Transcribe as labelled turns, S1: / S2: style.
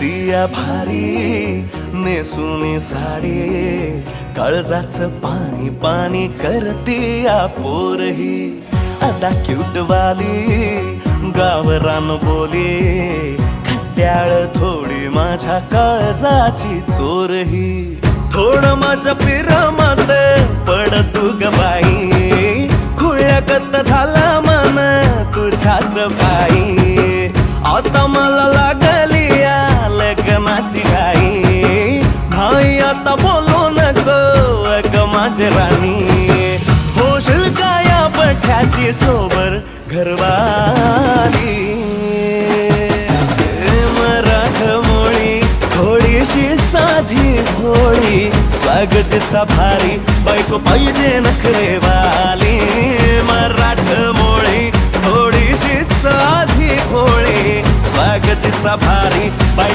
S1: दिसतीया भारी नेसुनी साडी, काळजाच पाणी पाणी करतीया पोरही. आता क्यूट वाली गावरान बोली, खट्याळ थोडी माझ्या काळजाची चोरही. थोडं माझ्या पिरामात पड तू ग बाई, खुळ्यागत झाला मन तुझ्याच पायी. आता मला लागली या लग्नाची घाई, भाई आता बोलू नको अग माझी राणी. होशील का या बठ्याची सोबर घरवाली. मराठमोळी थोडीशी साधी भोळी, स्वागताचा भारी बायको पाहिजे नखरेवाली. मराठमोळी थोडीशी साधी भोळी, स्वागताचा भारी बायको